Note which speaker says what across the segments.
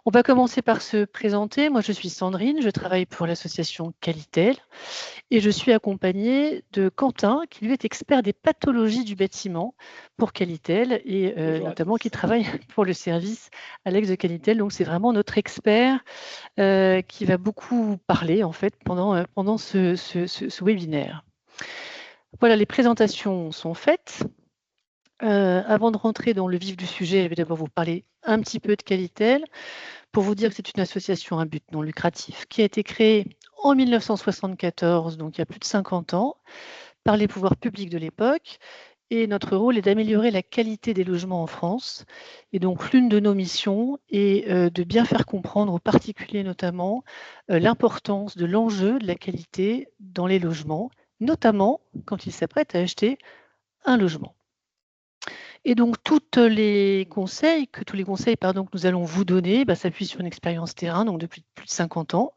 Speaker 1: On va commencer par se présenter. Moi, je suis Sandrine, je travaille pour l'association Qualitel et je suis accompagnée de Quentin, qui lui est expert des pathologies du bâtiment pour Qualitel et
Speaker 2: Bonjour à
Speaker 1: notamment qui
Speaker 2: tous.
Speaker 1: travaille pour le service Alex de Qualitel. Donc, c'est vraiment notre expert qui va beaucoup parler en fait pendant ce webinaire. Voilà, les présentations sont faites. Avant de rentrer dans le vif du sujet, je vais d'abord vous parler un petit peu de Qualitel pour vous dire que c'est une association à but non lucratif qui a été créée en 1974, donc il y a plus de 50 ans, par les pouvoirs publics de l'époque. Et notre rôle est d'améliorer la qualité des logements en France. Et donc l'une de nos missions est de bien faire comprendre aux particuliers notamment l'importance de l'enjeu de la qualité dans les logements, notamment quand ils s'apprêtent à acheter un logement. Et donc tous les conseils que nous allons vous donner s'appuient sur une expérience terrain, donc depuis plus de 50 ans,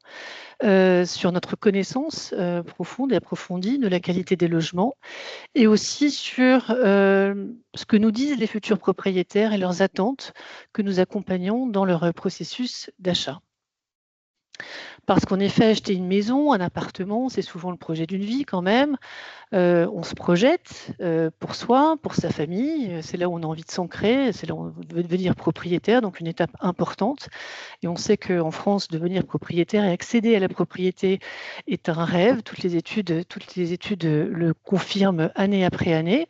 Speaker 1: sur notre connaissance profonde et approfondie de la qualité des logements et aussi sur ce que nous disent les futurs propriétaires et leurs attentes que nous accompagnons dans leur processus d'achat. Parce qu'en effet, acheter une maison, un appartement, c'est souvent le projet d'une vie quand même. On se projette pour soi, pour sa famille. C'est là où on a envie de s'ancrer, c'est là où on veut devenir propriétaire, donc une étape importante. Et on sait qu'en France, devenir propriétaire et accéder à la propriété est un rêve. Toutes les études le confirment année après année.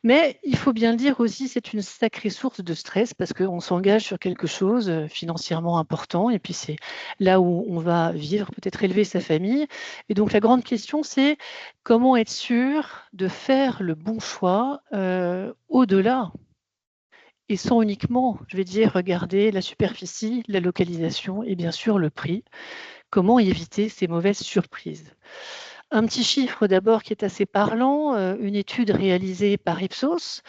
Speaker 1: Mais il faut bien le dire aussi, c'est une sacrée source de stress parce qu'on s'engage sur quelque chose financièrement important et puis c'est là où on va vivre, peut-être élever sa famille. Et donc la grande question, c'est comment être sûr de faire le bon choix au-delà et sans uniquement, je vais dire, regarder la superficie, la localisation et bien sûr le prix. Comment éviter ces mauvaises surprises? Un petit chiffre d'abord qui est assez parlant, une étude réalisée par Ipsos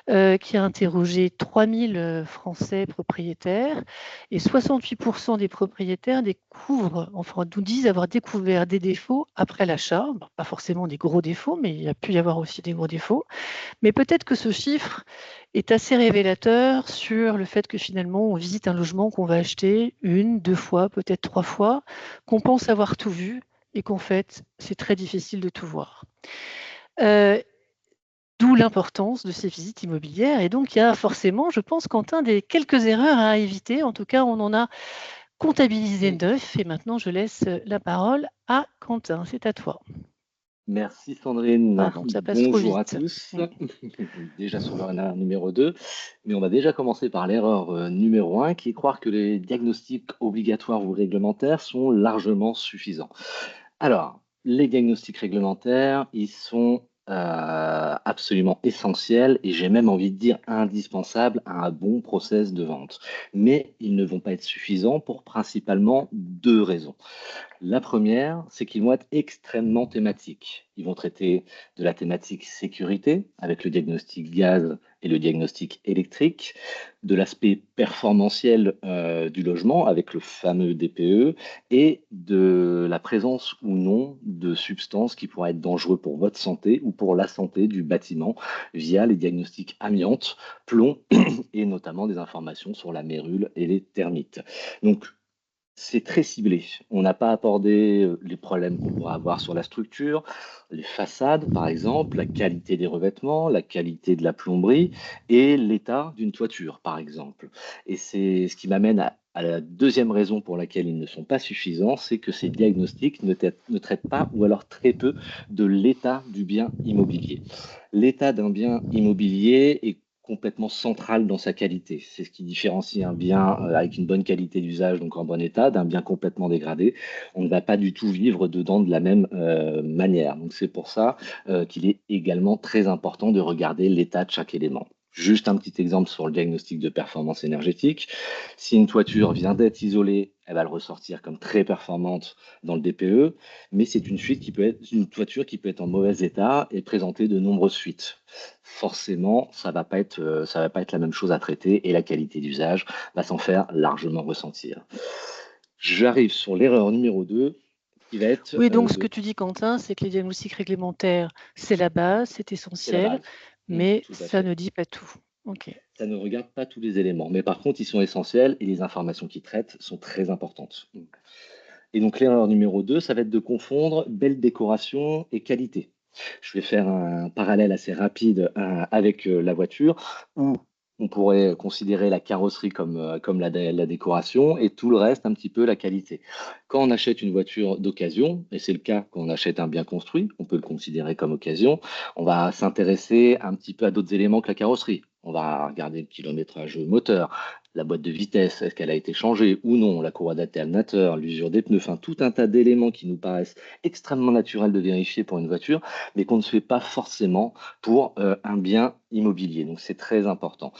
Speaker 1: qui a interrogé 3000 Français propriétaires et 68% des propriétaires nous disent avoir découvert des défauts après l'achat. Bon, pas forcément des gros défauts, mais il y a pu y avoir aussi des gros défauts. Mais peut-être que ce chiffre est assez révélateur sur le fait que finalement on visite un logement qu'on va acheter une, deux fois, peut-être trois fois, qu'on pense avoir tout vu et qu'en fait c'est très difficile de tout voir. D'où l'importance de ces visites immobilières. Et donc, il y a forcément, je pense, Quentin, des quelques erreurs à éviter. En tout cas, on en a comptabilisé 9. Et maintenant, je laisse la parole à Quentin. C'est à toi.
Speaker 2: Merci Sandrine.
Speaker 1: Pardon, ça passe trop
Speaker 2: Bonjour à
Speaker 1: vite.
Speaker 2: tous. Déjà sur l'erreur numéro 2, mais on va déjà commencer par l'erreur numéro 1, qui est croire que les diagnostics obligatoires ou réglementaires sont largement suffisants. Alors, les diagnostics réglementaires, ils sont absolument essentiels et j'ai même envie de dire indispensables à un bon process de vente. Mais ils ne vont pas être suffisants pour principalement deux raisons. La première, c'est qu'ils vont être extrêmement thématiques. Ils vont traiter de la thématique sécurité avec le diagnostic gaz et le diagnostic électrique, de l'aspect performantiel du logement avec le fameux DPE et de la présence ou non de substances qui pourraient être dangereuses pour votre santé ou pour la santé du bâtiment via les diagnostics amiante, plomb et notamment des informations sur la mérule et les termites. Donc, c'est très ciblé. On n'a pas abordé les problèmes qu'on pourrait avoir sur la structure, les façades, par exemple, la qualité des revêtements, la qualité de la plomberie et l'état d'une toiture, par exemple. Et c'est ce qui m'amène à la deuxième raison pour laquelle ils ne sont pas suffisants, c'est que ces diagnostics ne traitent pas ou alors très peu de l'état du bien immobilier. L'état d'un bien immobilier est complètement central dans sa qualité. C'est ce qui différencie un bien avec une bonne qualité d'usage, donc en bon état, d'un bien complètement dégradé. On ne va pas du tout vivre dedans de la même manière. Donc c'est pour ça qu'il est également très important de regarder l'état de chaque élément. Juste un petit exemple sur le diagnostic de performance énergétique. Si une toiture vient d'être isolée, elle va le ressortir comme très performante dans le DPE, mais c'est une toiture qui peut être en mauvais état et présenter de nombreuses fuites. Forcément, ça va pas être la même chose à traiter et la qualité d'usage va s'en faire largement ressentir. J'arrive sur l'erreur numéro 2 qui va être
Speaker 1: Oui, donc ce que tu dis, Quentin, c'est que les diagnostics réglementaires, c'est la base, c'est
Speaker 2: c'est la
Speaker 1: essentiel,
Speaker 2: base.
Speaker 1: mais
Speaker 2: Tout à
Speaker 1: ça
Speaker 2: fait.
Speaker 1: ne dit pas tout. Ok.
Speaker 2: Ça ne regarde pas tous les éléments, mais par contre, ils sont essentiels et les informations qu'ils traitent sont très importantes. Et donc, l'erreur numéro 2, ça va être de confondre belle décoration et qualité. Je vais faire un parallèle assez rapide avec la voiture, où on pourrait considérer la carrosserie comme la décoration et tout le reste un petit peu la qualité. Quand on achète une voiture d'occasion, et c'est le cas quand on achète un bien construit, on peut le considérer comme occasion, on va s'intéresser un petit peu à d'autres éléments que la carrosserie. On va regarder le kilométrage moteur, la boîte de vitesse, est-ce qu'elle a été changée ou non, la courroie d'alternateur, l'usure des pneus, enfin tout un tas d'éléments qui nous paraissent extrêmement naturels de vérifier pour une voiture, mais qu'on ne fait pas forcément pour un bien immobilier. Donc c'est très important.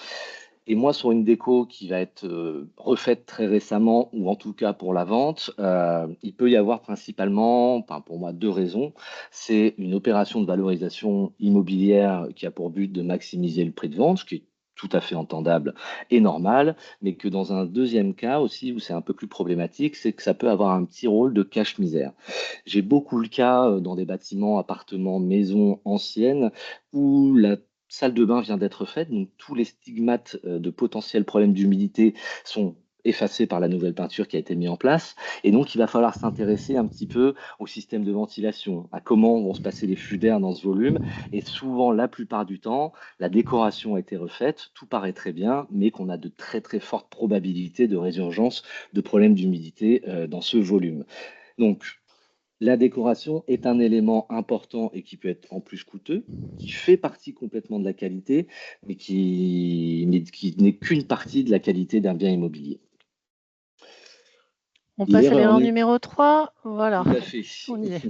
Speaker 2: Et moi, sur une déco qui va être refaite très récemment, ou en tout cas pour la vente, il peut y avoir principalement, enfin, pour moi, deux raisons. C'est une opération de valorisation immobilière qui a pour but de maximiser le prix de vente, ce qui est tout à fait entendable et normal, mais que dans un deuxième cas aussi, où c'est un peu plus problématique, c'est que ça peut avoir un petit rôle de cache-misère. J'ai beaucoup le cas dans des bâtiments, appartements, maisons anciennes, où la salle de bain vient d'être faite, donc tous les stigmates de potentiels problèmes d'humidité sont effacés par la nouvelle peinture qui a été mise en place. Et donc, il va falloir s'intéresser un petit peu au système de ventilation, à comment vont se passer les flux d'air dans ce volume. Et souvent, la plupart du temps, la décoration a été refaite, tout paraît très bien, mais qu'on a de très très fortes probabilités de résurgence de problèmes d'humidité dans ce volume. Donc, la décoration est un élément important et qui peut être en plus coûteux, qui fait partie complètement de la qualité, qui n'est qu'une partie de la qualité d'un bien immobilier.
Speaker 1: On passe à
Speaker 2: L'erreur
Speaker 1: l'erreur
Speaker 2: nu,
Speaker 1: numéro 3. Voilà,
Speaker 2: tout à fait.
Speaker 1: on y est.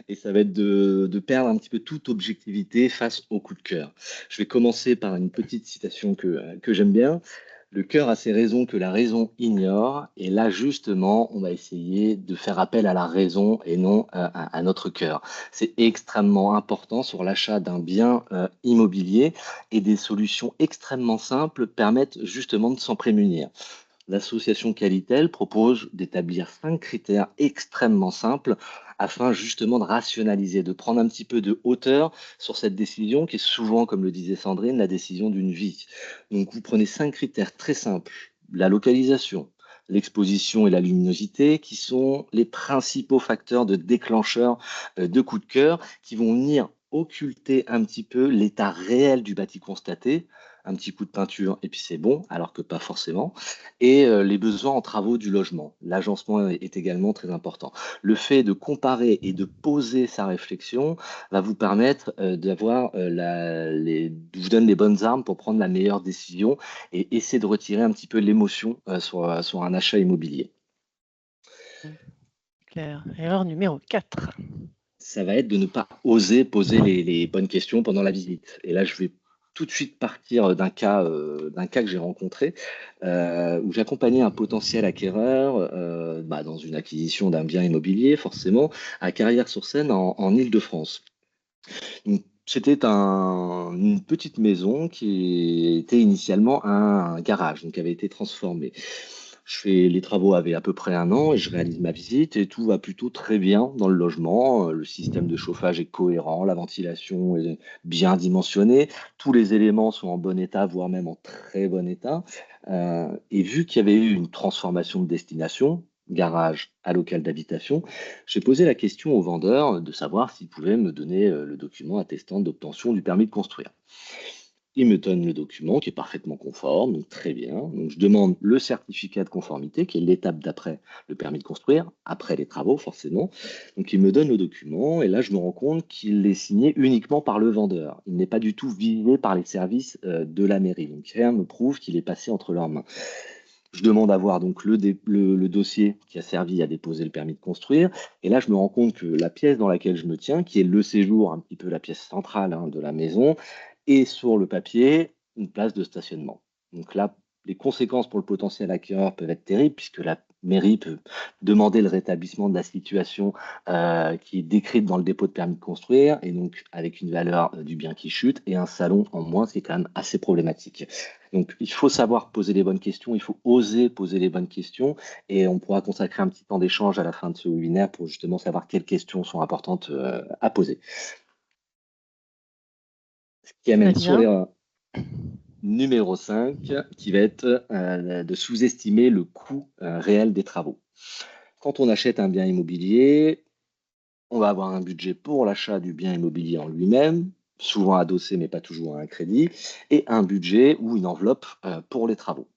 Speaker 2: Et ça va être de perdre un petit peu toute objectivité face au coup de cœur. Je vais commencer par une petite citation que j'aime bien. Le cœur a ses raisons que la raison ignore. Et là, justement, on va essayer de faire appel à la raison et non à notre cœur. C'est extrêmement important sur l'achat d'un bien immobilier et des solutions extrêmement simples permettent justement de s'en prémunir. L'association Qualitel propose d'établir 5 critères extrêmement simples afin justement de rationaliser, de prendre un petit peu de hauteur sur cette décision qui est souvent, comme le disait Sandrine, la décision d'une vie. Donc vous prenez 5 critères très simples. La localisation, l'exposition et la luminosité, qui sont les principaux facteurs de déclencheurs de coups de cœur, qui vont venir occulter un petit peu l'état réel du bâti constaté. Un petit coup de peinture et puis c'est bon, alors que pas forcément. Et les besoins en travaux du logement. L'agencement est également très important. Le fait de comparer et de poser sa réflexion va vous permettre d'avoir vous donne les bonnes armes pour prendre la meilleure décision et essayer de retirer un petit peu l'émotion sur un achat immobilier.
Speaker 1: Claire. Erreur numéro 4.
Speaker 2: Ça va être de ne pas oser poser les bonnes questions pendant la visite. Et là, je vais tout de suite partir d'un cas que j'ai rencontré, où j'accompagnais un potentiel acquéreur dans une acquisition d'un bien immobilier, forcément, à Carrières-sur-Seine en Île-de-France. Donc, c'était une petite maison qui était initialement un garage, donc qui avait été transformé. Les travaux avaient à peu près un an et je réalise ma visite et tout va plutôt très bien dans le logement. Le système de chauffage est cohérent, la ventilation est bien dimensionnée, tous les éléments sont en bon état, voire même en très bon état. Et vu qu'il y avait eu une transformation de destination, garage à local d'habitation, j'ai posé la question au vendeur de savoir s'il pouvait me donner le document attestant d'obtention du permis de construire. Il me donne le document qui est parfaitement conforme, donc très bien. Donc je demande le certificat de conformité, qui est l'étape d'après le permis de construire, après les travaux forcément. Donc il me donne le document et là je me rends compte qu'il est signé uniquement par le vendeur. Il n'est pas du tout visé par les services de la mairie. Donc rien me prouve qu'il est passé entre leurs mains. Je demande à voir donc le dossier qui a servi à déposer le permis de construire. Et là, je me rends compte que la pièce dans laquelle je me tiens, qui est le séjour, un petit peu la pièce centrale de la maison, est sur le papier une place de stationnement. Donc là, les conséquences pour le potentiel acquéreur peuvent être terribles puisque la mairie peut demander le rétablissement de la situation qui est décrite dans le dépôt de permis de construire et donc avec une valeur du bien qui chute et un salon en moins, ce qui est quand même assez problématique. Donc, il faut savoir poser les bonnes questions, il faut oser poser les bonnes questions et on pourra consacrer un petit temps d'échange à la fin de ce webinaire pour justement savoir quelles questions sont importantes à poser. Ce qui
Speaker 1: Très
Speaker 2: amène sur
Speaker 1: bien.
Speaker 2: l'erreur. numéro 5, qui va être de sous-estimer le coût réel des travaux. Quand on achète un bien immobilier, on va avoir un budget pour l'achat du bien immobilier en lui-même, souvent adossé mais pas toujours à un crédit, et un budget ou une enveloppe pour les travaux.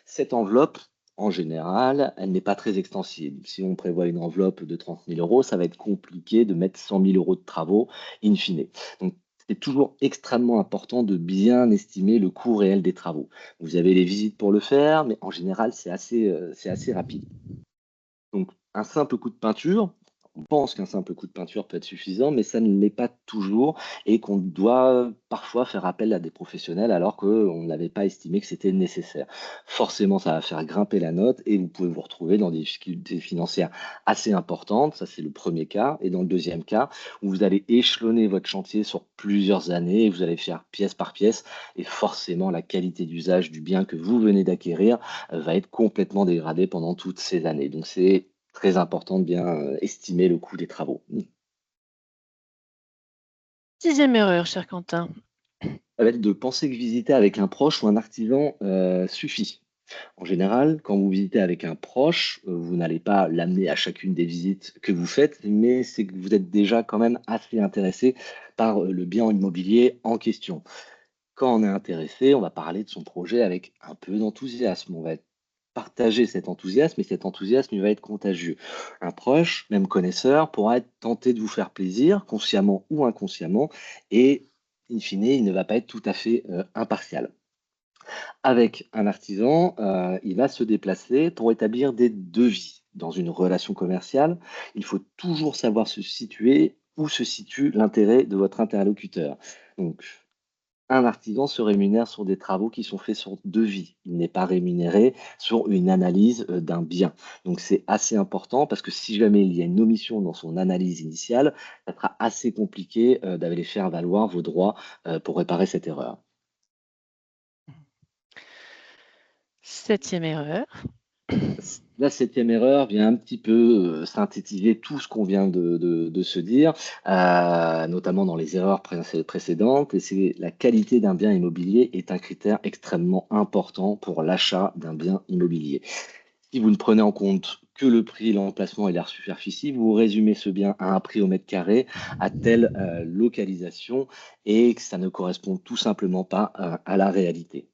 Speaker 2: Cette enveloppe, en général, elle n'est pas très extensible. Si on prévoit une enveloppe de 30 000 euros, ça va être compliqué de mettre 100 000 euros de travaux in fine. Donc, c'est toujours extrêmement important de bien estimer le coût réel des travaux. Vous avez les visites pour le faire, mais en général, c'est assez rapide. Donc, un simple coup de peinture, on pense qu'un simple coup de peinture peut être suffisant, mais ça ne l'est pas toujours et qu'on doit parfois faire appel à des professionnels alors qu'on n'avait pas estimé que c'était nécessaire. Forcément, ça va faire grimper la note et vous pouvez vous retrouver dans des difficultés financières assez importantes. Ça, c'est le premier cas. Et dans le deuxième cas, où vous allez échelonner votre chantier sur plusieurs années et vous allez faire pièce par pièce et forcément, la qualité d'usage du bien que vous venez d'acquérir va être complètement dégradée pendant toutes ces années. Donc, c'est très important de bien estimer le coût des travaux.
Speaker 1: Sixième erreur, cher Quentin.
Speaker 2: Ça va être de penser que visiter avec un proche ou un artisan suffit. En général, quand vous visitez avec un proche, vous n'allez pas l'amener à chacune des visites que vous faites, mais c'est que vous êtes déjà quand même assez intéressé par le bien immobilier en question. Quand on est intéressé, on va parler de son projet avec un peu d'enthousiasme. On va partager cet enthousiasme et cet enthousiasme il va être contagieux. Un proche, même connaisseur, pourra être tenté de vous faire plaisir, consciemment ou inconsciemment, et in fine, il ne va pas être tout à fait impartial. Avec un artisan, il va se déplacer pour établir des devis. Dans une relation commerciale, il faut toujours savoir se situer où se situe l'intérêt de votre interlocuteur. Donc, un artisan se rémunère sur des travaux qui sont faits sur devis. Il n'est pas rémunéré sur une analyse d'un bien. Donc c'est assez important parce que si jamais il y a une omission dans son analyse initiale, ça sera assez compliqué d'aller faire valoir vos droits pour réparer cette erreur.
Speaker 1: Septième erreur.
Speaker 2: La septième erreur vient un petit peu synthétiser tout ce qu'on vient de se dire, notamment dans les erreurs précédentes, et c'est la qualité d'un bien immobilier est un critère extrêmement important pour l'achat d'un bien immobilier. Si vous ne prenez en compte que le prix, l'emplacement et l'aire superficie, vous résumez ce bien à un prix au mètre carré, à telle localisation, et que ça ne correspond tout simplement pas à la réalité.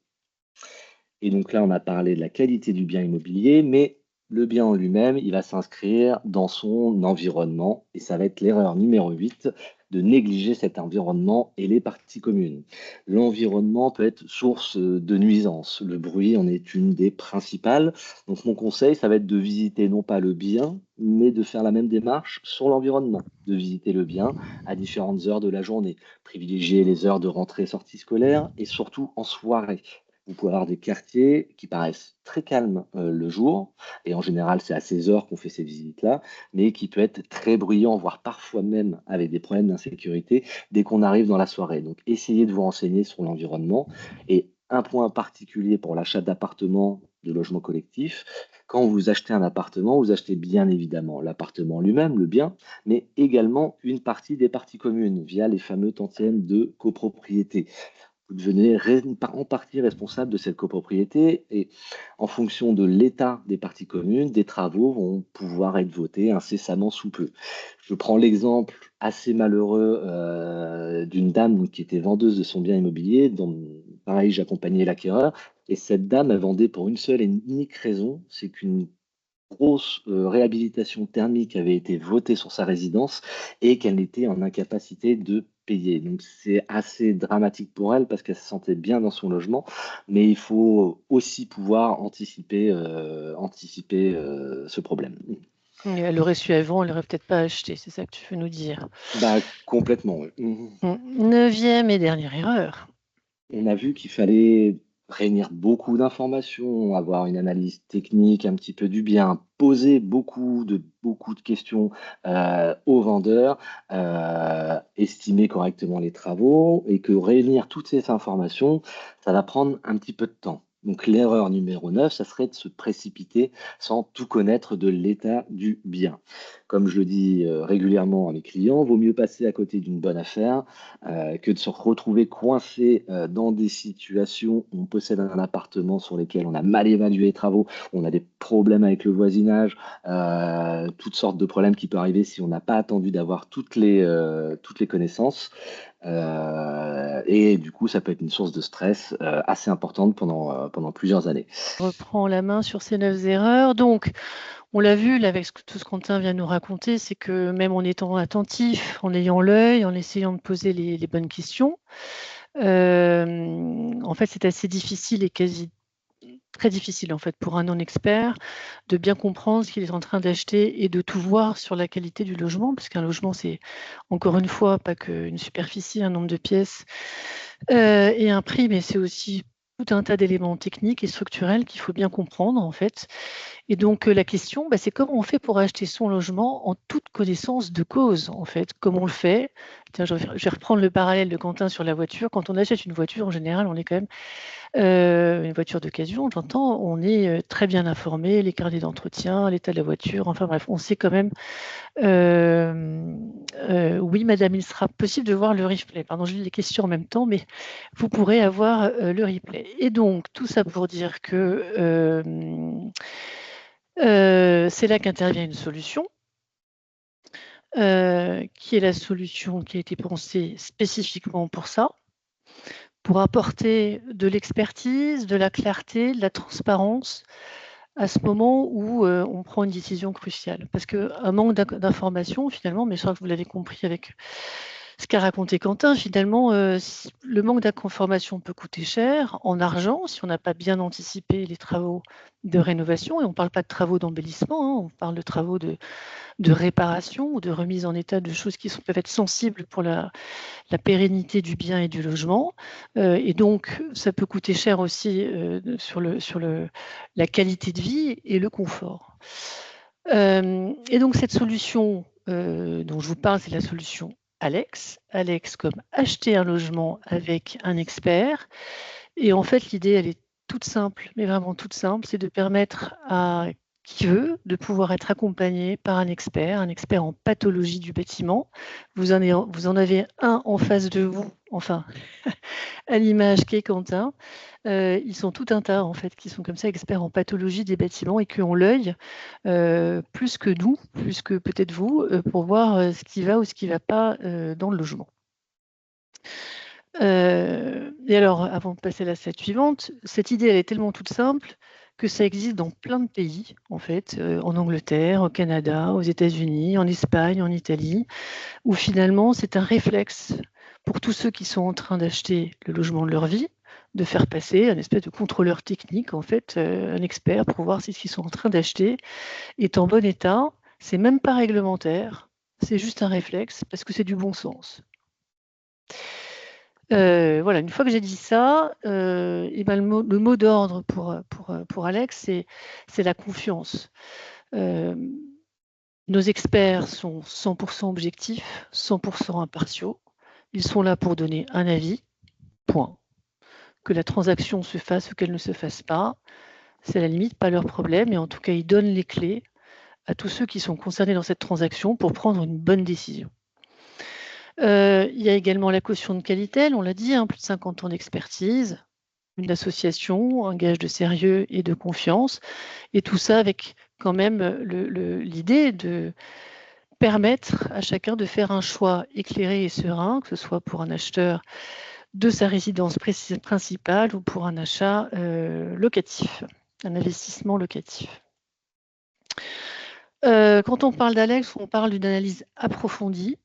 Speaker 2: Et donc là, on a parlé de la qualité du bien immobilier, mais le bien en lui-même, il va s'inscrire dans son environnement. Et ça va être l'erreur numéro 8 de négliger cet environnement et les parties communes. L'environnement peut être source de nuisances. Le bruit en est une des principales. Donc mon conseil, ça va être de visiter non pas le bien, mais de faire la même démarche sur l'environnement. De visiter le bien à différentes heures de la journée. Privilégier les heures de rentrée-sortie scolaire et surtout en soirée. Vous pouvez avoir des quartiers qui paraissent très calmes le jour, et en général, c'est à ces heures qu'on fait ces visites-là, mais qui peut être très bruyant, voire parfois même avec des problèmes d'insécurité dès qu'on arrive dans la soirée. Donc, essayez de vous renseigner sur l'environnement. Et un point particulier pour l'achat d'appartements, de logements collectifs, quand vous achetez un appartement, vous achetez bien évidemment l'appartement lui-même, le bien, mais également une partie des parties communes via les fameux tantièmes de copropriété. Vous devenez en partie responsable de cette copropriété et en fonction de l'état des parties communes, des travaux vont pouvoir être votés incessamment sous peu. Je prends l'exemple assez malheureux d'une dame donc, qui était vendeuse de son bien immobilier, dont pareil j'accompagnais l'acquéreur, et cette dame elle vendait pour une seule et unique raison, c'est qu'une grosse réhabilitation thermique avait été votée sur sa résidence et qu'elle était en incapacité de payer. Donc c'est assez dramatique pour elle parce qu'elle se sentait bien dans son logement, mais il faut aussi pouvoir anticiper ce problème.
Speaker 1: Elle aurait su avant, elle n'aurait peut-être pas acheté, c'est ça que tu veux nous dire.
Speaker 2: Bah, complètement, oui. Mhm.
Speaker 1: Neuvième et dernière erreur.
Speaker 2: On a vu qu'il fallait réunir beaucoup d'informations, avoir une analyse technique un petit peu du bien, poser beaucoup de questions aux vendeurs, estimer correctement les travaux et que réunir toutes ces informations, ça va prendre un petit peu de temps. Donc l'erreur numéro 9, ça serait de se précipiter sans tout connaître de l'état du bien. Comme je le dis régulièrement à mes clients, vaut mieux passer à côté d'une bonne affaire que de se retrouver coincé dans des situations où on possède un appartement sur lesquels on a mal évalué les travaux, on a des problèmes avec le voisinage, toutes sortes de problèmes qui peuvent arriver si on n'a pas attendu d'avoir toutes les connaissances. Et du coup, ça peut être une source de stress assez importante pendant plusieurs années.
Speaker 1: Reprend la main sur ces 9 erreurs. Donc, on l'a vu là, avec tout ce qu'Antin vient de nous raconter, c'est que même en étant attentif, en ayant l'œil, en essayant de poser les bonnes questions, en fait, c'est assez difficile et quasi très difficile en fait pour un non-expert de bien comprendre ce qu'il est en train d'acheter et de tout voir sur la qualité du logement, parce qu'un logement, c'est encore une fois pas qu'une superficie, un nombre de pièces et un prix, mais c'est aussi tout un tas d'éléments techniques et structurels qu'il faut bien comprendre en fait. Et donc la question, c'est comment on fait pour acheter son logement en toute connaissance de cause en fait, comment on le fait. Tiens, je vais reprendre le parallèle de Quentin sur la voiture. Quand on achète une voiture, en général, on est quand même une voiture d'occasion, j'entends, on est très bien informé, les carnets d'entretien, l'état de la voiture, enfin bref, on sait quand même. Oui, madame, il sera possible de voir le replay. Pardon, je lis les questions en même temps, mais vous pourrez avoir le replay. Et donc, tout ça pour dire que c'est là qu'intervient une solution, qui est la solution qui a été pensée spécifiquement pour ça, pour apporter de l'expertise, de la clarté, de la transparence à ce moment où on prend une décision cruciale. Parce qu'un manque d'information, finalement, mais je crois que vous l'avez compris avec ce qu'a raconté Quentin, finalement, le manque d'information peut coûter cher en argent si on n'a pas bien anticipé les travaux de rénovation. Et on ne parle pas de travaux d'embellissement, hein, on parle de travaux de réparation ou de remise en état de choses qui peuvent être sensibles pour la pérennité du bien et du logement. Et donc, ça peut coûter cher aussi sur la qualité de vie et le confort. Et donc, cette solution dont je vous parle, c'est la solution Alex. Alex comme acheter un logement avec un expert. Et en fait, l'idée, elle est toute simple, mais vraiment toute simple, c'est de permettre à qui veut de pouvoir être accompagné par un expert en pathologie du bâtiment. Vous en avez un en face de vous, enfin, à l'image qui est Quentin. Ils sont tout un tas, en fait, qui sont comme ça, experts en pathologie des bâtiments et qui ont l'œil, plus que nous, plus que peut-être vous, pour voir ce qui va ou ce qui ne va pas dans le logement. Et alors, avant de passer à la slide suivante, cette idée, elle est tellement toute simple que ça existe dans plein de pays, en fait, en Angleterre, au Canada, aux États-Unis, en Espagne, en Italie, où finalement, c'est un réflexe pour tous ceux qui sont en train d'acheter le logement de leur vie, de faire passer un espèce de contrôleur technique, en fait, un expert pour voir si ce qu'ils sont en train d'acheter est en bon état. C'est même pas réglementaire, c'est juste un réflexe parce que c'est du bon sens. Voilà, une fois que j'ai dit ça, le mot d'ordre pour Alex, c'est la confiance. Nos experts sont 100% objectifs, 100% impartiaux. Ils sont là pour donner un avis, point. Que la transaction se fasse ou qu'elle ne se fasse pas, c'est à la limite pas leur problème, mais en tout cas, ils donnent les clés à tous ceux qui sont concernés dans cette transaction pour prendre une bonne décision. Il y a également la caution de Qualitel, on l'a dit, plus de 50 ans d'expertise, une association, un gage de sérieux et de confiance, et tout ça avec quand même l'idée de permettre à chacun de faire un choix éclairé et serein, que ce soit pour un acheteur de sa résidence principale ou pour un achat locatif, un investissement locatif. Quand on parle d'Alex, on parle d'une analyse approfondie.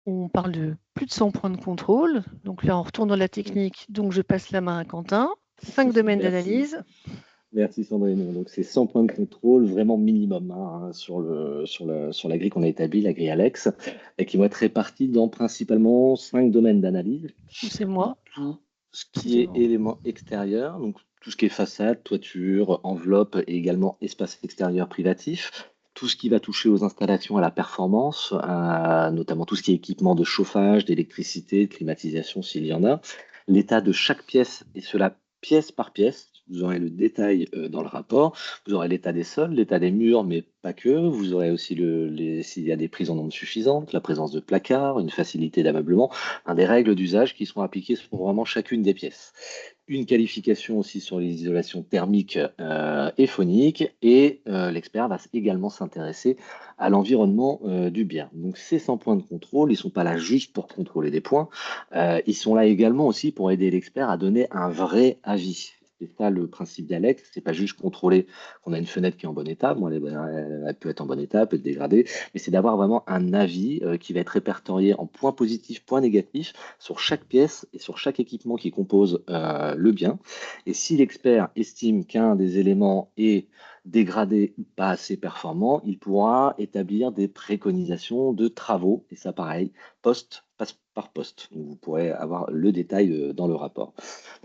Speaker 1: On parle de plus de 100 points de contrôle. Donc là, on retourne dans la technique. Donc, je passe la main à Quentin. 5 domaines d'analyse.
Speaker 2: Merci Sandrine. Donc c'est 100 points de contrôle, vraiment minimum sur la grille qu'on a établie, la grille Alex, et qui vont être répartis dans principalement 5 domaines d'analyse.
Speaker 1: C'est moi.
Speaker 2: Tout ce qui est élément extérieur, donc tout ce qui est façade, toiture, enveloppe et également espace extérieur privatif. Tout ce qui va toucher aux installations, à la performance, notamment tout ce qui est équipement de chauffage, d'électricité, de climatisation s'il y en a. L'état de chaque pièce, et cela pièce par pièce. vous aurez le détail dans le rapport, vous aurez l'état des sols, l'état des murs, mais pas que, vous aurez aussi s'il y a des prises en nombre suffisantes, la présence de placards, une facilité d'ameublement, des règles d'usage qui seront appliquées sur vraiment chacune des pièces. Une qualification aussi sur les isolations thermiques et phoniques, et l'expert va également s'intéresser à l'environnement du bien. Donc ces 100 points de contrôle, ils ne sont pas là juste pour contrôler des points, ils sont là également aussi pour aider l'expert à donner un vrai avis. C'est ça le principe d'Alex, c'est pas juste contrôler qu'on a une fenêtre qui est en bon état, bon, elle peut être en bon état, peut être dégradée, mais c'est d'avoir vraiment un avis qui va être répertorié en points positifs, points négatifs sur chaque pièce et sur chaque équipement qui compose le bien. Et si l'expert estime qu'un des éléments est dégradé ou pas assez performant, il pourra établir des préconisations de travaux, et ça pareil, par poste. Donc, vous pourrez avoir le détail dans le rapport.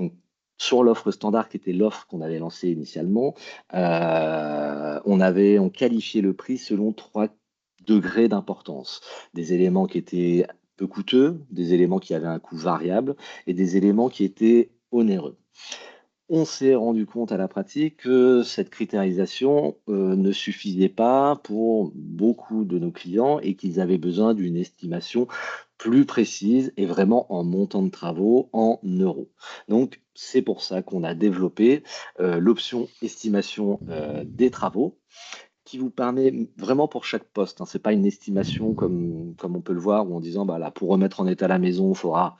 Speaker 2: Donc, sur l'offre standard, qui était l'offre qu'on avait lancée initialement, on qualifiait le prix selon 3 degrés d'importance. Des éléments qui étaient peu coûteux, des éléments qui avaient un coût variable et des éléments qui étaient onéreux. On s'est rendu compte à la pratique que cette critérisation ne suffisait pas pour beaucoup de nos clients et qu'ils avaient besoin d'une estimation plus précise et vraiment en montant de travaux en euros. Donc, c'est pour ça qu'on a développé l'option estimation des travaux qui vous permet vraiment pour chaque poste. Hein, c'est pas une estimation comme on peut le voir où en disant bah là, pour remettre en état la maison, il faudra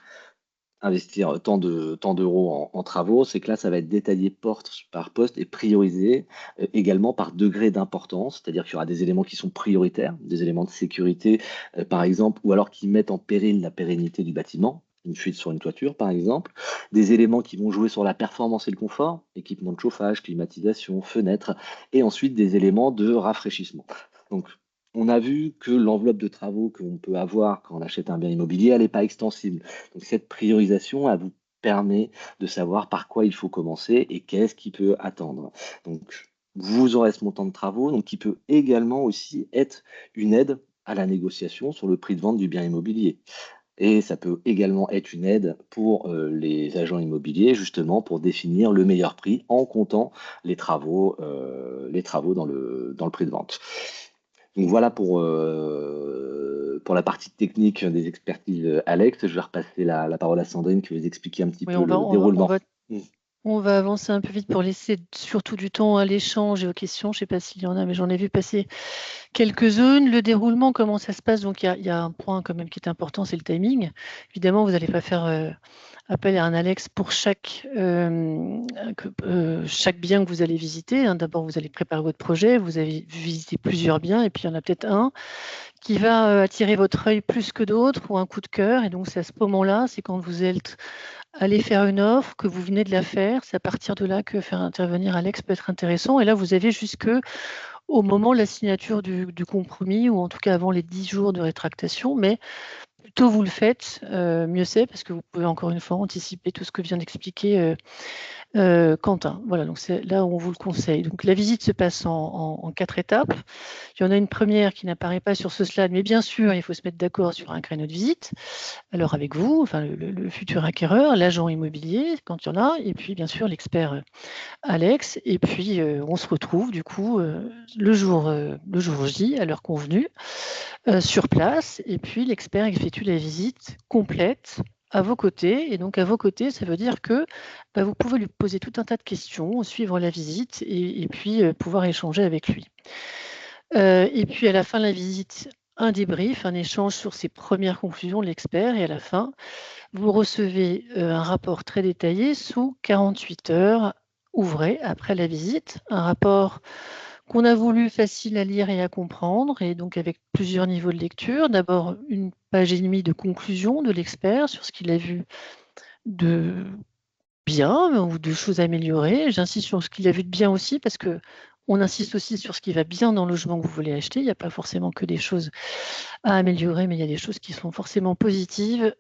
Speaker 2: investir tant d'euros en travaux, c'est que là, ça va être détaillé poste par poste et priorisé également par degré d'importance, c'est-à-dire qu'il y aura des éléments qui sont prioritaires, des éléments de sécurité, par exemple, ou alors qui mettent en péril la pérennité du bâtiment, une fuite sur une toiture, par exemple, des éléments qui vont jouer sur la performance et le confort, équipement de chauffage, climatisation, fenêtres, et ensuite des éléments de rafraîchissement. Donc, on a vu que l'enveloppe de travaux qu'on peut avoir quand on achète un bien immobilier, elle n'est pas extensible. Donc cette priorisation, elle vous permet de savoir par quoi il faut commencer et qu'est-ce qui peut attendre. Donc vous aurez ce montant de travaux, donc qui peut également aussi être une aide à la négociation sur le prix de vente du bien immobilier. Et ça peut également être une aide pour les agents immobiliers, justement, pour définir le meilleur prix en comptant les travaux dans le prix de vente. Donc voilà pour la partie technique des expertises Alex. Je vais repasser la parole à Sandrine qui va vous expliquer un petit
Speaker 1: Oui,
Speaker 2: peu le déroulement.
Speaker 1: on va avancer un peu vite pour laisser surtout du temps à l'échange et aux questions. Je ne sais pas s'il y en a, mais j'en ai vu passer quelques-unes. Le déroulement, comment ça se passe? Donc, il y a un point quand même qui est important, c'est le timing. Évidemment, vous n'allez pas faire appel à un Alex pour chaque bien que vous allez visiter. Hein. D'abord, vous allez préparer votre projet, vous allez visiter plusieurs biens, et puis il y en a peut-être un qui va attirer votre œil plus que d'autres ou un coup de cœur. Et donc, c'est à ce moment-là, c'est quand vous êtes allé faire une offre, que vous venez de la faire, c'est à partir de là que faire intervenir Alex peut être intéressant. Et là, vous avez jusque au moment de la signature du compromis, ou en tout cas avant les 10 jours de rétractation. Mais plus tôt vous le faites, mieux c'est, parce que vous pouvez encore une fois anticiper tout ce que vient d'expliquer Quentin. Voilà, donc c'est là où on vous le conseille. Donc la visite se passe en 4 étapes. Il y en a une première qui n'apparaît pas sur ce slide, mais bien sûr, il faut se mettre d'accord sur un créneau de visite. Alors avec vous, enfin le futur acquéreur, l'agent immobilier, quand il y en a, et puis bien sûr l'expert Alex. Et puis on se retrouve du coup le jour J, à l'heure convenue, sur place. Et puis l'expert effectue la visite complète à vos côtés. Et donc à vos côtés, ça veut dire que vous pouvez lui poser tout un tas de questions, suivre la visite et puis pouvoir échanger avec lui. Et puis à la fin de la visite, un débrief, un échange sur ses premières conclusions de l'expert. Et à la fin, vous recevez un rapport très détaillé sous 48 heures ouvrées après la visite. Un rapport qu'on a voulu facile à lire et à comprendre, et donc avec plusieurs niveaux de lecture. D'abord, une page et demie de conclusion de l'expert sur ce qu'il a vu de bien ou de choses améliorées. J'insiste sur ce qu'il a vu de bien aussi, parce que on insiste aussi sur ce qui va bien dans le logement que vous voulez acheter. Il n'y a pas forcément que des choses à améliorer, mais il y a des choses qui sont forcément positives.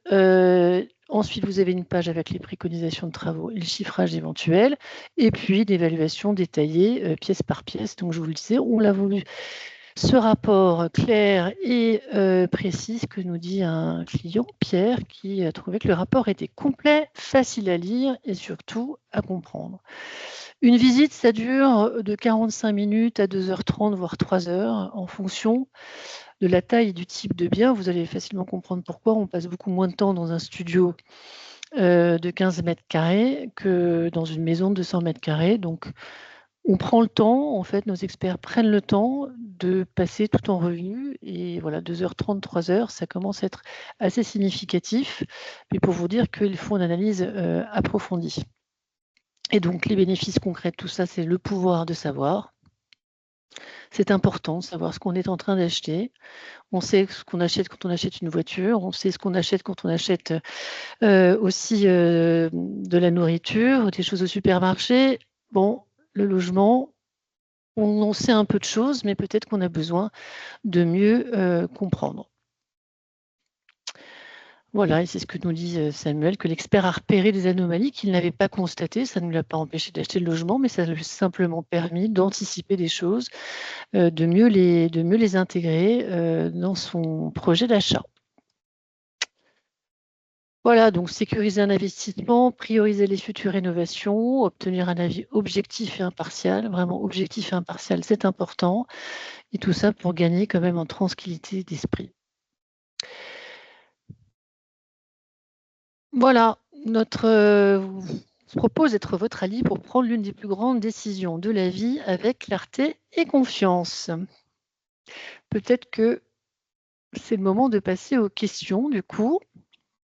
Speaker 1: Ensuite, vous avez une page avec les préconisations de travaux et le chiffrage éventuel, et puis l'évaluation détaillée pièce par pièce. Donc, je vous le disais, on l'a voulu Ce rapport clair et précis, ce que nous dit un client, Pierre, qui a trouvé que le rapport était complet, facile à lire et surtout à comprendre. Une visite, ça dure de 45 minutes à 2h30, voire 3 heures, en fonction de la taille et du type de bien. Vous allez facilement comprendre pourquoi on passe beaucoup moins de temps dans un studio de 15 mètres carrés que dans une maison de 100 mètres carrés. Donc, on prend le temps, en fait, nos experts prennent le temps de passer tout en revue. Et voilà, 2h30, 3 heures, ça commence à être assez significatif. Mais pour vous dire qu'ils font une analyse approfondie. Et donc, les bénéfices concrets de tout ça, c'est le pouvoir de savoir. C'est important de savoir ce qu'on est en train d'acheter. On sait ce qu'on achète quand on achète une voiture. On sait ce qu'on achète quand on achète aussi de la nourriture, des choses au supermarché. Bon, le logement, on sait un peu de choses, mais peut-être qu'on a besoin de mieux comprendre. Voilà, et c'est ce que nous dit Samuel, que l'expert a repéré des anomalies qu'il n'avait pas constatées. Ça ne l'a pas empêché d'acheter le logement, mais ça lui a simplement permis d'anticiper des choses, de mieux les intégrer dans son projet d'achat. Voilà, donc sécuriser un investissement, prioriser les futures rénovations, obtenir un avis objectif et impartial. Vraiment objectif et impartial, c'est important. Et tout ça pour gagner quand même en tranquillité d'esprit. Voilà, je propose d'être votre allié pour prendre l'une des plus grandes décisions de la vie avec clarté et confiance. Peut-être que c'est le moment de passer aux questions, du coup.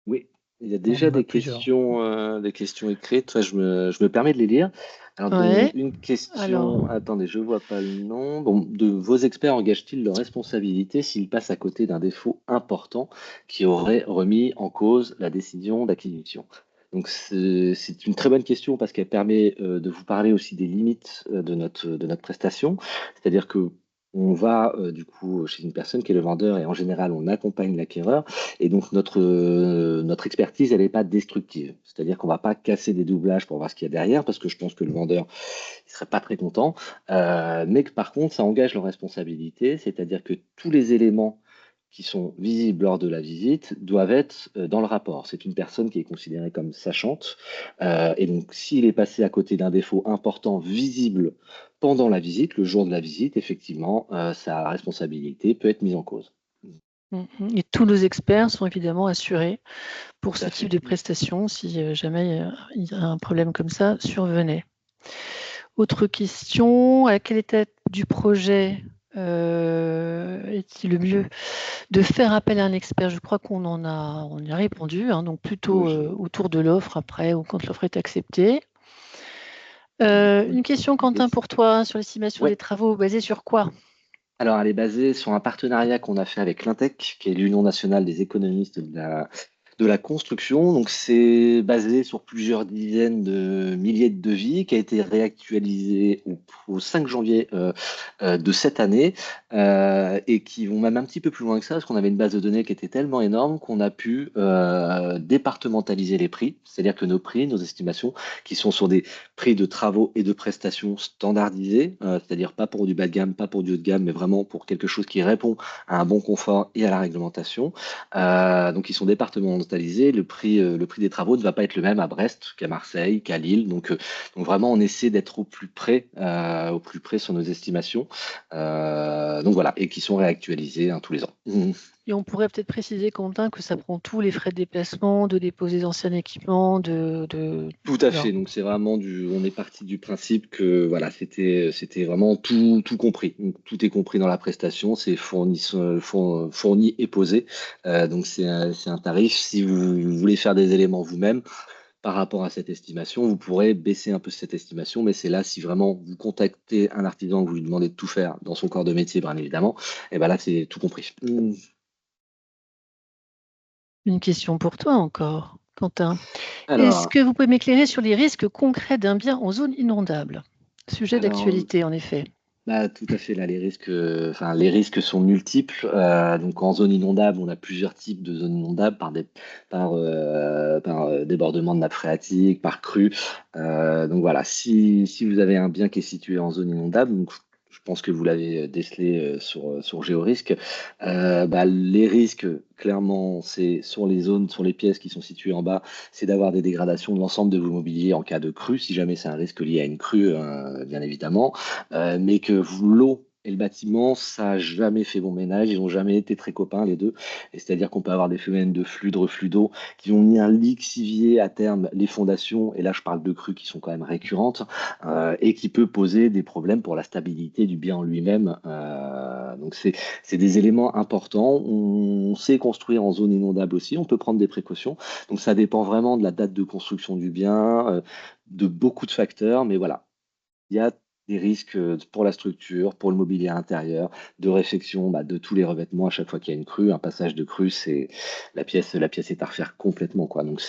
Speaker 2: Oui, il y a
Speaker 3: On
Speaker 2: déjà
Speaker 3: en a plusieurs.
Speaker 2: des questions écrites. Ouais, je me permets de les lire. Alors,
Speaker 1: Ouais.
Speaker 2: une question.
Speaker 1: Alors,
Speaker 2: Attendez, je vois pas le nom. Bon, de vos experts engagent-ils leur responsabilité s'ils passent à côté d'un défaut important qui aurait remis en cause la décision d'acquisition? Donc, c'est une très bonne question parce qu'elle permet de vous parler aussi des limites de notre prestation. C'est-à-dire que on va du coup chez une personne qui est le vendeur et en général on accompagne l'acquéreur et donc notre expertise elle n'est pas destructive. C'est-à-dire qu'on va pas casser des doublages pour voir ce qu'il y a derrière parce que je pense que le vendeur il serait pas très content. Mais que par contre ça engage leur responsabilité, c'est-à-dire que tous les éléments qui sont visibles lors de la visite doivent être dans le rapport. C'est une personne qui est considérée comme sachante. Et donc, s'il est passé à côté d'un défaut important visible pendant la visite, le jour de la visite, effectivement, sa responsabilité peut être mise en cause.
Speaker 1: et tous nos experts sont évidemment assurés pour
Speaker 2: Tout
Speaker 1: ce
Speaker 2: à
Speaker 1: type
Speaker 2: fait.
Speaker 1: de prestation si jamais il y a un problème comme ça survenait. Autre question, à quelle étape du projet est-il le mieux de faire appel à un expert? Je crois on y a répondu, hein, donc plutôt
Speaker 2: Oui,
Speaker 1: autour de l'offre après ou quand l'offre est acceptée. Une question, Quentin,
Speaker 2: yes.
Speaker 1: pour toi, sur l'estimation des
Speaker 2: Ouais.
Speaker 1: travaux, basée sur quoi?
Speaker 2: Alors, elle est basée sur un partenariat qu'on a fait avec l'INTEC, qui est l'Union nationale des économistes de la construction. Donc, c'est basé sur plusieurs dizaines de milliers de devis, qui a été réactualisé au 5 janvier de cette année, et qui vont même un petit peu plus loin que ça, parce qu'on avait une base de données qui était tellement énorme qu'on a pu départementaliser les prix, c'est-à-dire que nos prix, nos estimations, qui sont sur des prix de travaux et de prestations standardisés, c'est-à-dire pas pour du bas de gamme, pas pour du haut de gamme, mais vraiment pour quelque chose qui répond à un bon confort et à la réglementation. Donc ils sont départementalisés. Le prix des travaux ne va pas être le même à Brest qu'à Marseille, qu'à Lille. Donc vraiment, on essaie d'être au plus près sur nos estimations. Donc voilà, et qui sont réactualisés tous les ans.
Speaker 1: Et on pourrait peut-être préciser, Quentin, que ça prend tous les frais de déplacement, de déposer d'anciens équipements,
Speaker 2: Tout à
Speaker 1: voilà.
Speaker 2: fait. Donc c'est vraiment on est parti du principe que voilà, c'était vraiment tout compris. Donc, tout est compris dans la prestation, c'est fourni et posé. Donc c'est un tarif. Si vous voulez faire des éléments vous-même par rapport à cette estimation, vous pourrez baisser un peu cette estimation, mais c'est là si vraiment vous contactez un artisan que vous lui demandez de tout faire dans son corps de métier, bien évidemment, et ben là c'est tout compris.
Speaker 1: Une question pour toi encore, Quentin. Est-ce
Speaker 2: Alors,
Speaker 1: que vous pouvez m'éclairer sur les risques concrets d'un bien en zone inondable? Sujet
Speaker 2: alors
Speaker 1: d'actualité, en effet.
Speaker 2: Bah, tout à fait, là, les risques sont multiples. Donc, en zone inondable, on a plusieurs types de zones inondables par débordement de nappe phréatique, par crue. Donc, voilà, si vous avez un bien qui est situé en zone inondable, donc, je pense que vous l'avez décelé sur GeoRisque. Les risques, clairement, c'est sur les zones, sur les pièces qui sont situées en bas, c'est d'avoir des dégradations de l'ensemble de vos mobiliers en cas de crue, si jamais c'est un risque lié à une crue, bien évidemment. Mais que l'eau et le bâtiment, ça n'a jamais fait bon ménage, ils n'ont jamais été très copains les deux. Et c'est-à-dire qu'on peut avoir des phénomènes de flux, de reflux d'eau qui ont mis un lixivier à terme les fondations, et là je parle de crues qui sont quand même récurrentes, et qui peut poser des problèmes pour la stabilité du bien en lui-même. Donc c'est des éléments importants. On sait construire en zone inondable aussi, on peut prendre des précautions. Donc ça dépend vraiment de la date de construction du bien, de beaucoup de facteurs, mais voilà, il y a des risques pour la structure, pour le mobilier intérieur, de réfection de tous les revêtements à chaque fois qu'il y a une crue. Un passage de crue, c'est la pièce est à refaire complètement, quoi. Donc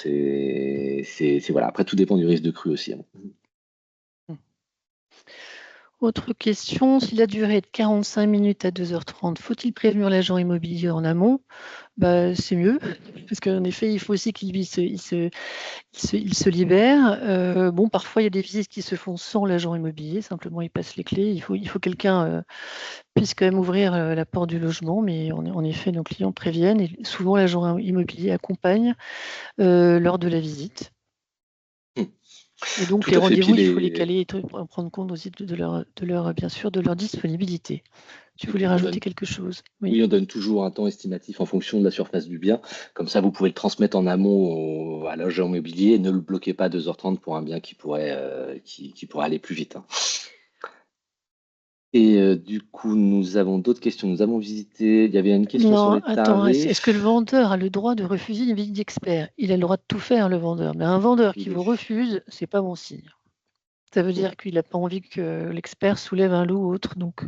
Speaker 2: voilà. Après, tout dépend du risque de crue aussi, hein.
Speaker 1: Autre question, si la durée est de 45 minutes à 2h30, faut-il prévenir l'agent immobilier en amont? C'est mieux, parce qu'en effet, il faut aussi qu'il se libère. Bon, parfois, il y a des visites qui se font sans l'agent immobilier, simplement il passe les clés. Il faut que quelqu'un puisse quand même ouvrir la porte du logement, mais en effet, nos clients préviennent et souvent l'agent immobilier accompagne lors de la visite. Et donc,
Speaker 2: Tout
Speaker 1: les
Speaker 2: à fait. Puis
Speaker 1: rendez-vous, il faut les caler et prendre compte aussi bien sûr, de leur disponibilité. Tu voulais
Speaker 2: on
Speaker 1: rajouter
Speaker 2: donne,
Speaker 1: quelque chose?
Speaker 2: oui,
Speaker 1: Oui.
Speaker 2: on donne toujours un temps estimatif en fonction de la surface du bien. Comme ça, vous pouvez le transmettre en amont à l'agent immobilier et ne le bloquez pas à 2h30 pour un bien qui pourrait aller plus vite, hein. Et du coup, nous avons d'autres questions. Nous avons visité, il y avait une question sur
Speaker 1: Non,
Speaker 2: les
Speaker 1: attends, est-ce que le
Speaker 2: tarifs.
Speaker 1: vendeur a le droit de refuser une visite d'expert? Il a le droit de tout faire, le vendeur. Mais un vendeur qui
Speaker 2: Il
Speaker 1: vous
Speaker 2: est-
Speaker 1: refuse, c'est pas bon signe. Ça veut dire qu'il n'a pas envie que l'expert soulève un loup ou autre. Donc,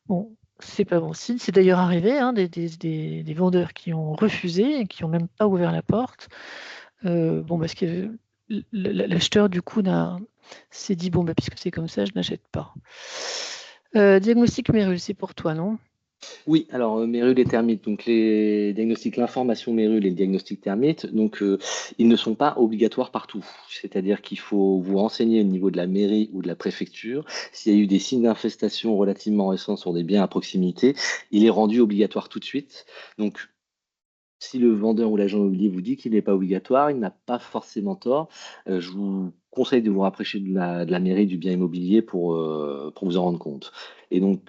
Speaker 1: bon, c'est pas bon signe. C'est d'ailleurs arrivé, hein, des vendeurs qui ont refusé et qui n'ont même pas ouvert la porte. Parce que l'acheteur, du coup, s'est dit, puisque c'est comme ça, je n'achète pas. Diagnostic Merul, c'est pour toi, non?
Speaker 2: Oui, alors Mérules et termites, donc les diagnostics, l'information Mérules et le diagnostic termite, donc ils ne sont pas obligatoires partout. C'est-à-dire qu'il faut vous renseigner au niveau de la mairie ou de la préfecture. S'il y a eu des signes d'infestation relativement récents sur des biens à proximité, il est rendu obligatoire tout de suite. Donc si le vendeur ou l'agent immobilier vous dit qu'il n'est pas obligatoire, il n'a pas forcément tort. Je vous conseille de vous rapprocher de la mairie du bien immobilier pour vous en rendre compte. Et donc,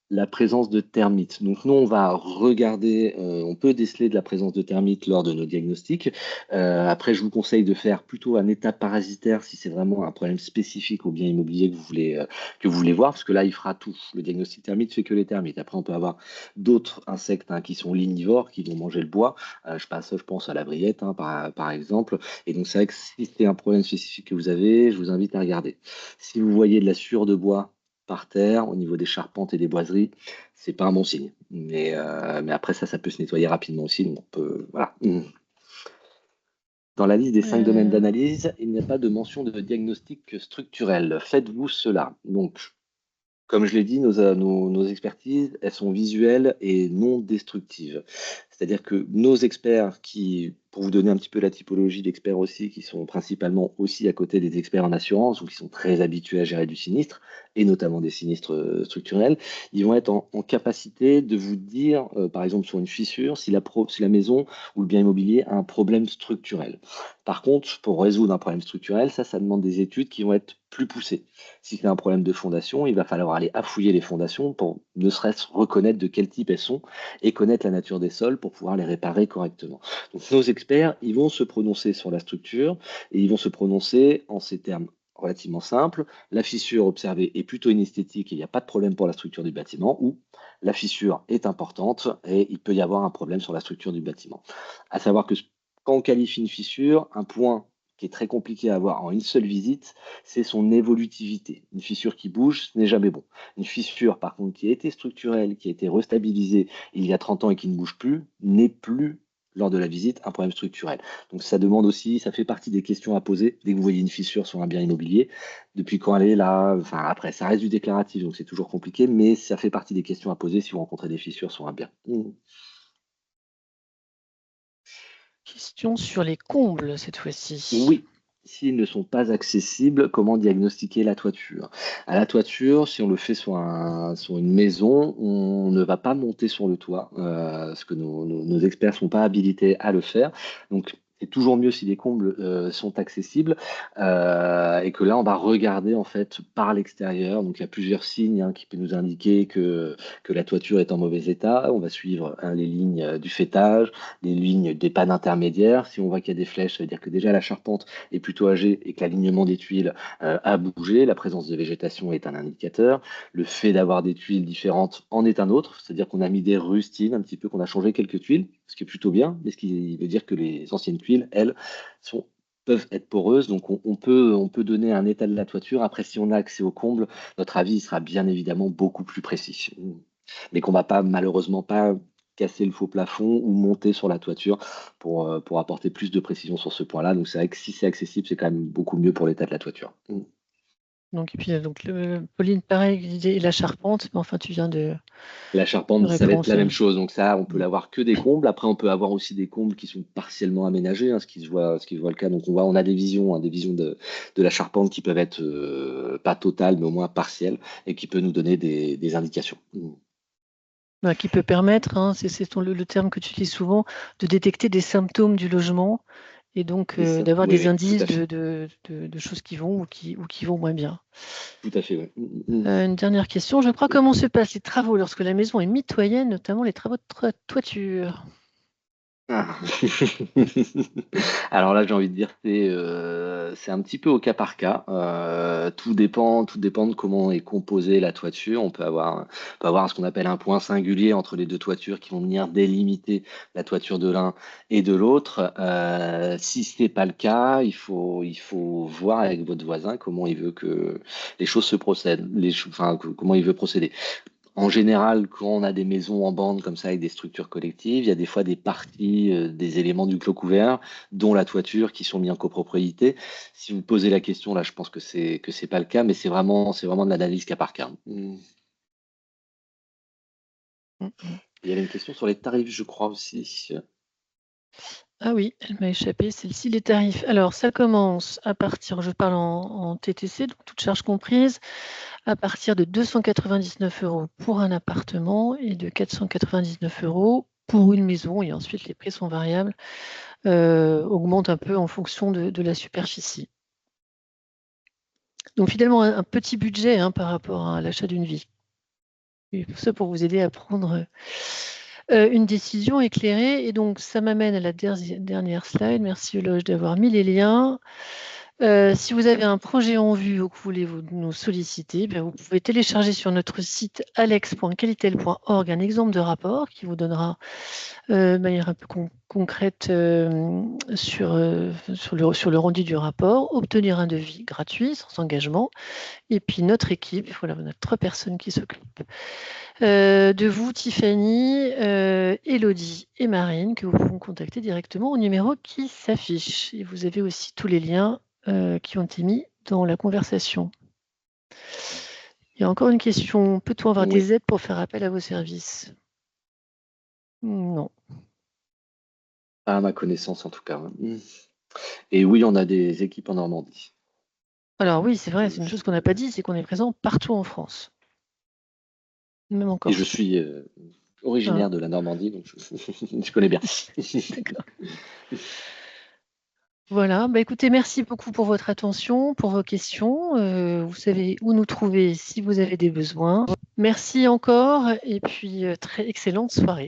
Speaker 2: la présence de termites. Donc, nous, on va regarder, on peut déceler de la présence de termites lors de nos diagnostics. Après, je vous conseille de faire plutôt un état parasitaire si c'est vraiment un problème spécifique au bien immobilier que vous voulez voir, parce que là, il fera tout. Le diagnostic termite fait que les termites. Après, on peut avoir d'autres insectes, hein, qui sont lignivores, qui vont manger le bois. Je pense à la brillette, hein, par exemple. Et donc, c'est vrai que si c'est un problème spécifique que vous avez, je vous invite à regarder. Si vous voyez de la sueur de bois par terre, au niveau des charpentes et des boiseries, c'est pas un bon signe. Mais après, ça peut se nettoyer rapidement aussi. Donc, on peut, voilà. Dans la liste des 5 domaines
Speaker 1: Euh,
Speaker 2: d'analyse, il n'y a pas de mention de diagnostic structurel. Faites-vous cela. Donc, comme je l'ai dit, nos expertises, elles sont visuelles et non destructives. C'est-à-dire que nos experts pour vous donner un petit peu la typologie d'experts aussi, qui sont principalement aussi à côté des experts en assurance, ou qui sont très habitués à gérer du sinistre, et notamment des sinistres structurels, ils vont être en capacité de vous dire, par exemple sur une fissure, si la maison ou le bien immobilier a un problème structurel. Par contre, pour résoudre un problème structurel, ça demande des études qui vont être plus poussées. Si c'est un problème de fondation, il va falloir aller affouiller les fondations pour ne serait-ce reconnaître de quel type elles sont et connaître la nature des sols pour pouvoir les réparer correctement. Donc nos experts, ils vont se prononcer sur la structure et ils vont se prononcer en ces termes relativement simples. La fissure observée est plutôt inesthétique et il n'y a pas de problème pour la structure du bâtiment, ou la fissure est importante et il peut y avoir un problème sur la structure du bâtiment. À savoir que quand on qualifie une fissure, un point qui est très compliqué à avoir en une seule visite, c'est son évolutivité. Une fissure qui bouge, ce n'est jamais bon. Une fissure, par contre, qui a été structurelle, qui a été restabilisée il y a 30 ans et qui ne bouge plus, n'est plus, lors de la visite, un problème structurel. Donc ça demande aussi, ça fait partie des questions à poser dès que vous voyez une fissure sur un bien immobilier. Depuis quand elle est là, enfin après, ça reste du déclaratif, donc c'est toujours compliqué, mais ça fait partie des questions à poser si vous rencontrez des fissures sur un bien.
Speaker 1: Question sur les combles cette fois-ci.
Speaker 2: Oui. s'ils ne sont pas accessibles, comment diagnostiquer la toiture? À la toiture, si on le fait sur une maison, on ne va pas monter sur le toit, parce que nos experts sont pas habilités à le faire. Donc, c'est toujours mieux si les combles sont accessibles et que là, on va regarder en fait par l'extérieur. Donc, il y a plusieurs signes qui peuvent nous indiquer que la toiture est en mauvais état. On va suivre les lignes du faîtage, les lignes des pannes intermédiaires. Si on voit qu'il y a des flèches, ça veut dire que déjà la charpente est plutôt âgée et que l'alignement des tuiles a bougé. La présence de végétation est un indicateur. Le fait d'avoir des tuiles différentes en est un autre, c'est-à-dire qu'on a mis des rustines, un petit peu, qu'on a changé quelques tuiles, ce qui est plutôt bien, mais ce qui veut dire que les anciennes tuiles, elles, peuvent être poreuses. Donc on peut donner un état de la toiture. Après, si on a accès au comble, notre avis sera bien évidemment beaucoup plus précis. Mais qu'on va pas, malheureusement, pas casser le faux plafond ou monter sur la toiture pour apporter plus de précision sur ce point-là. Donc c'est vrai que si c'est accessible, c'est quand même beaucoup mieux pour l'état de la toiture.
Speaker 1: Donc, et puis, Pauline, pareil, l'idée, la charpente, mais enfin, tu viens de
Speaker 2: La charpente, ça va être
Speaker 1: répondre.
Speaker 2: la même chose. Donc ça, on peut l'avoir que des combles. Après, on peut avoir aussi des combles qui sont partiellement aménagés, ce qui se voit le cas. Donc on a des visions, des visions de la charpente qui peuvent être pas totales, mais au moins partielles, et qui peut nous donner des indications.
Speaker 1: Qui peut permettre, c'est le terme que tu utilises souvent, de détecter des symptômes du logement et donc d'avoir
Speaker 2: Oui,
Speaker 1: des
Speaker 2: oui, tout
Speaker 1: indices
Speaker 2: à fait.
Speaker 1: de choses qui vont ou qui vont moins bien.
Speaker 2: Tout à fait, oui.
Speaker 1: Une dernière question, je crois, comment se passent les travaux lorsque la maison est mitoyenne, notamment les travaux de toiture?
Speaker 2: Ah. Alors là, j'ai envie de dire que c'est un petit peu au cas par cas. Tout dépend de comment est composée la toiture. On peut avoir ce qu'on appelle un point singulier entre les deux toitures qui vont venir délimiter la toiture de l'un et de l'autre. Si ce n'est pas le cas, il faut voir avec votre voisin comment il veut que les choses se procèdent, enfin, comment il veut procéder. En général, quand on a des maisons en bande comme ça avec des structures collectives, il y a des fois des parties, des éléments du clos couvert, dont la toiture, qui sont mis en copropriété. Si vous posez la question, là, je pense que c'est pas le cas, mais c'est vraiment de l'analyse cas par cas. Il y avait une question sur les tarifs, je crois aussi.
Speaker 1: Ah oui, elle m'a échappé, celle-ci, les tarifs. Alors, ça commence à partir, je parle en TTC, donc toutes charges comprises, à partir de 299 € pour un appartement et de 499 € pour une maison. Et ensuite, les prix sont variables, augmentent un peu en fonction de la superficie. Donc finalement, un petit budget par rapport à l'achat d'une vie. Et tout ça pour vous aider à prendre une décision éclairée. Et donc, ça m'amène à la dernière slide. Merci Eloge d'avoir mis les liens. Si vous avez un projet en vue ou que vous voulez nous solliciter, vous pouvez télécharger sur notre site alex.qualitel.org un exemple de rapport qui vous donnera de manière un peu concrète sur le rendu du rapport, obtenir un devis gratuit, sans engagement. Et puis notre équipe, voilà, on a 3 personnes qui s'occupent de vous, Tiffany, Elodie et Marine, que vous pouvez contacter directement au numéro qui s'affiche. Et vous avez aussi tous les liens qui ont été mis dans la conversation. Il y a encore une question. Peut-on avoir
Speaker 2: Oui.
Speaker 1: des aides pour faire appel à vos services? Non.
Speaker 2: Pas à ma connaissance, en tout cas. Et oui, on a des équipes en Normandie.
Speaker 1: Alors oui, c'est vrai, c'est une chose qu'on n'a pas dit, c'est qu'on est présent partout en France. Même en
Speaker 2: Et je
Speaker 1: Corse.
Speaker 2: suis originaire de la Normandie, donc je connais bien.
Speaker 1: D'accord. Voilà, écoutez, merci beaucoup pour votre attention, pour vos questions. Vous savez où nous trouver si vous avez des besoins. Merci encore et puis très excellente soirée.